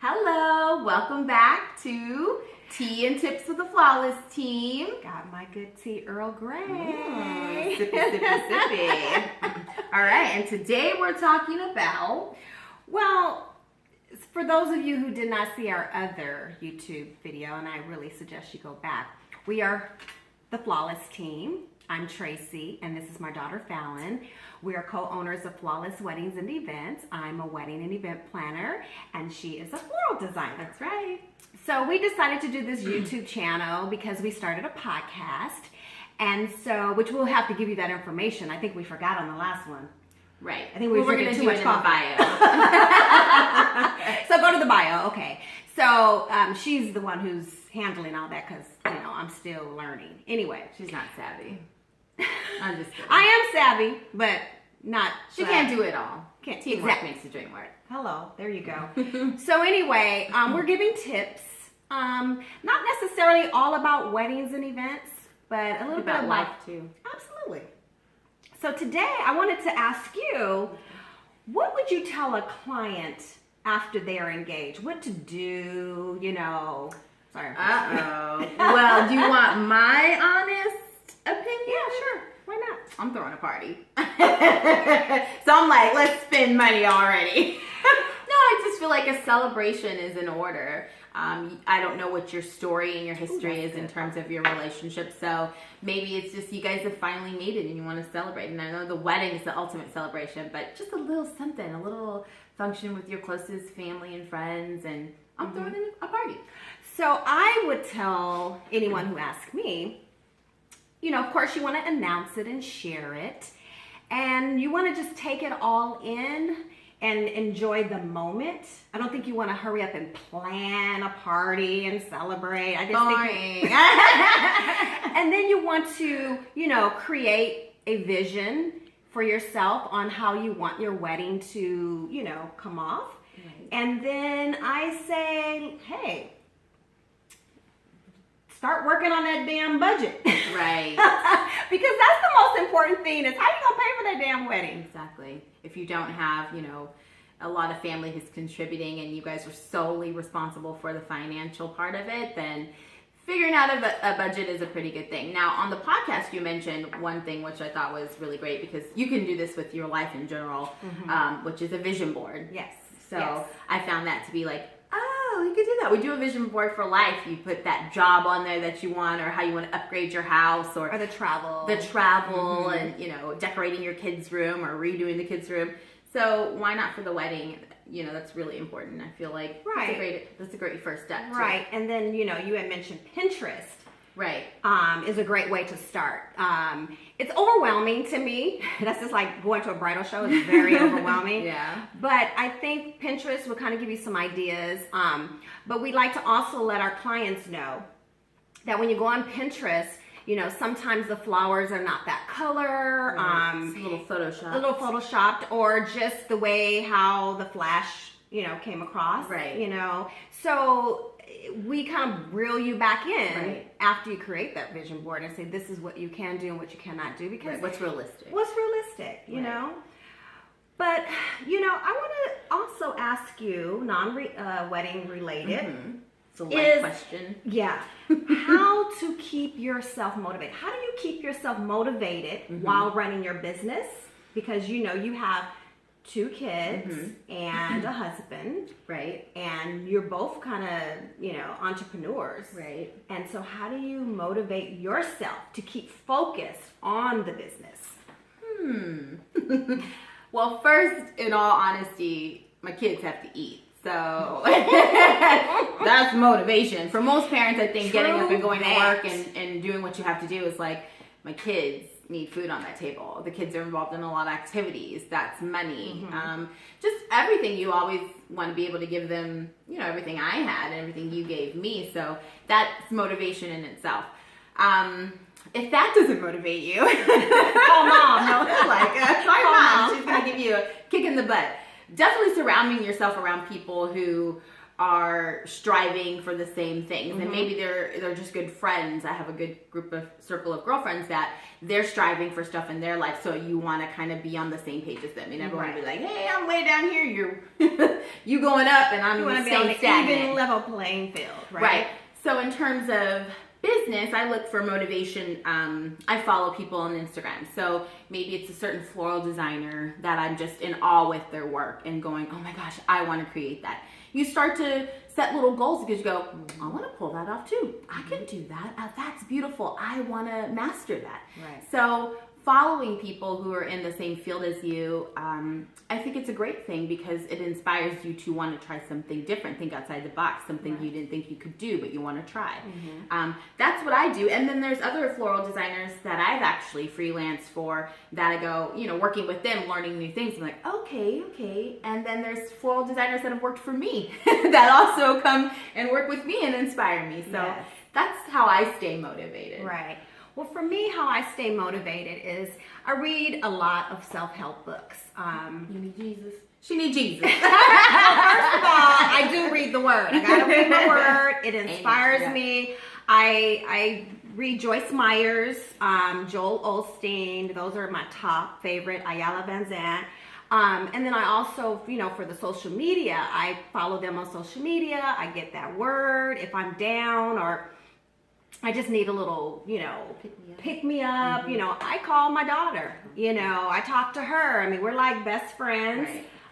Hello, welcome back to Tea and Tips with the Flawless Team. Got my good tea, Earl Grey. Sippy, sippy, sippy. All right, and today we're talking about, Well, for those of you who did not see our other YouTube video, and I really suggest you go back, we are the Flawless Team. I'm Tracy, and this is my daughter, Fallon. We are co-owners of Flawless Weddings and Events. I'm a wedding and event planner, and she is a floral designer. that's right. So we decided to do this YouTube channel because we started a podcast, and so, which we'll have to give you that information. I think we forgot on the last one. Right. I think we were going drinking to too do much it in the coffee. bio. So go to the bio, okay. So she's the one who's handling all that because, I'm still learning. Anyway. She's not savvy. I'm just kidding. I am savvy, but not. She can't do it all. Can't. Teamwork Exactly. makes the dream work. Hello, there you go. So anyway, we're giving tips, not necessarily all about weddings and events, but a little bit About about life too. Absolutely. So today I wanted to ask you, what would you tell a client after they are engaged? What to do, Sorry. Uh-oh. Well, do you want my honest opinion? Yeah, sure. Why not? I'm throwing a party. So I'm like, let's spend money already. No, I just feel like a celebration is in order. I don't know what your story and your history is in terms of your relationship. So maybe it's just you guys have finally made it and you want to celebrate. And I know the wedding is the ultimate celebration, but just a little something, a little function with your closest family and friends. And I'm throwing in a party. So I would tell anyone who asks me, of course you want to announce it and share it. And you want to just take it all in and enjoy the moment. I don't think you want to hurry up and plan a party and celebrate. I just think and then you want to, create a vision for yourself on how you want your wedding to, come off. Right. And then I say, hey, start working on that damn budget. Right. Because that's the most important thing is how you gonna pay for that damn wedding. Exactly. If you don't have, a lot of family who's contributing and you guys are solely responsible for the financial part of it, then figuring out a budget is a pretty good thing. Now, on the podcast, you mentioned one thing which I thought was really great because you can do this with your life in general, which is a vision board. Yes. So yes. I found that to be like, oh, you could do that. We do a vision board for life. You put that job on there that you want or how you want to upgrade your house or the travel. And, decorating your kids' room or redoing the kids' room. So why not for the wedding? That's really important. I feel like that's a great first step. Too. Right. And then, you had mentioned Pinterest. Right. Is a great way to start. It's overwhelming to me. That's just like going to a bridal show. It's very overwhelming. Yeah. But I think Pinterest will kind of give you some ideas. But we like to also let our clients know that when you go on Pinterest, sometimes the flowers are not that color. It's a little photoshopped. A little photoshopped, or just the way how the flash, came across. Right. So we kind of reel you back in Right. after you create that vision board and say this is what you can do and what you cannot do because What's realistic? what's realistic, you know. But I want to also ask you non-wedding related. It's a life question. Yeah. How to keep yourself motivated. How do you keep yourself motivated while running your business? Because you have 2 kids and a husband. Right. And you're both kind of, entrepreneurs. Right. And so how do you motivate yourself to keep focused on the business? Well, first, in all honesty, my kids have to eat. So that's motivation. For most parents, I think getting up and going to work and doing what you have to do is like, my kids need food on that table. The kids are involved in a lot of activities. That's money. Just everything. You always want to be able to give them, everything I had and everything you gave me. So that's motivation in itself. If that doesn't motivate you, Call mom. No, sorry, mom. She's going to give you a kick in the butt. Definitely surrounding yourself around people who are striving for the same things, and maybe they're just good friends. I have a good circle of girlfriends that they're striving for stuff in their life, so you want to kind of be on the same page as them. You never want to be like, hey, I'm way down here, you're you going up, and I'm staying stagnant. Even level playing field, Right. So in terms of business, I look for motivation. I follow people on Instagram. So maybe it's a certain floral designer that I'm just in awe with their work and going, oh my gosh, I want to create that. You start to set little goals because you go, I want to pull that off too. I can do that. That's beautiful. I want to master that. Right. So following people who are in the same field as you, I think it's a great thing because it inspires you to want to try something different, think outside the box, something you didn't think you could do, but you want to try. That's what I do. And then there's other floral designers that I've actually freelanced for that I go, working with them, learning new things. I'm like, okay. And then there's floral designers that have worked for me that also come and work with me and inspire me. So that's how I stay motivated. Right. Well, for me, how I stay motivated is I read a lot of self-help books. You need Jesus. She needs Jesus. First of all, I do read the Word. I gotta read the Word. It inspires me. I read Joyce Meyer's, Joel Osteen. Those are my top favorite. Ayala Van Zandt. And then I also, for the social media, I follow them on social media. I get that word if I'm down or I just need a little, pick me up. I call my daughter, I talk to her. I mean, we're like best friends.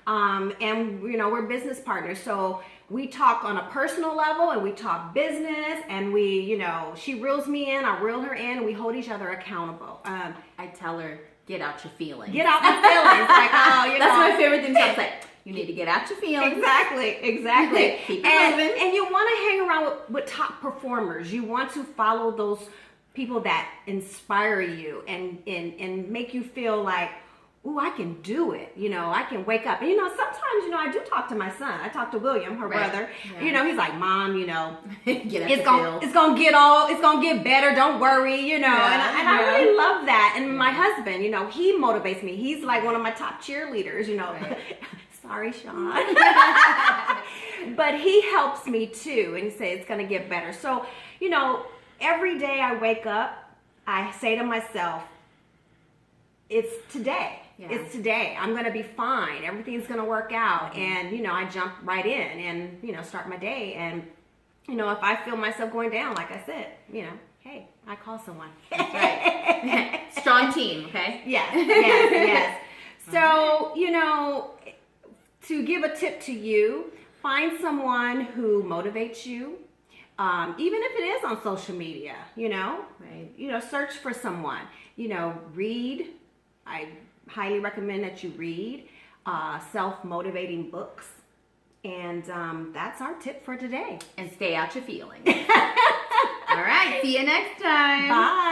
Right. And, we're business partners. So we talk on a personal level and we talk business and we, she reels me in, I reel her in, and we hold each other accountable. I tell her, get out your feelings. Get out my feelings. Like, That's my favorite thing. I was like, you need to get out your feelings. Exactly. Keep it moving. And you want to hang around with top performers. You want to follow those people that inspire you and make you feel like, ooh, I can do it. I can wake up. And, sometimes, I do talk to my son. I talk to William, her brother. Yeah. He's like, Mom, it's gonna get better. Don't worry, And I really love that. And my husband, he motivates me. He's like one of my top cheerleaders, Right. Sorry, Sean. But he helps me too. And he says it's gonna get better. So, every day I wake up, I say to myself, it's today. Yeah. It's today. I'm going to be fine. Everything's going to work out. And, I jump right in and, start my day. And, if I feel myself going down, like I said, hey, I call someone. That's right. Strong team, okay? Yes. So, to give a tip to you, find someone who motivates you. Even if it is on social media, right. Search for someone, read. I highly recommend that you read self-motivating books. And that's our tip for today. And stay out your feelings. All right. See you next time. Bye.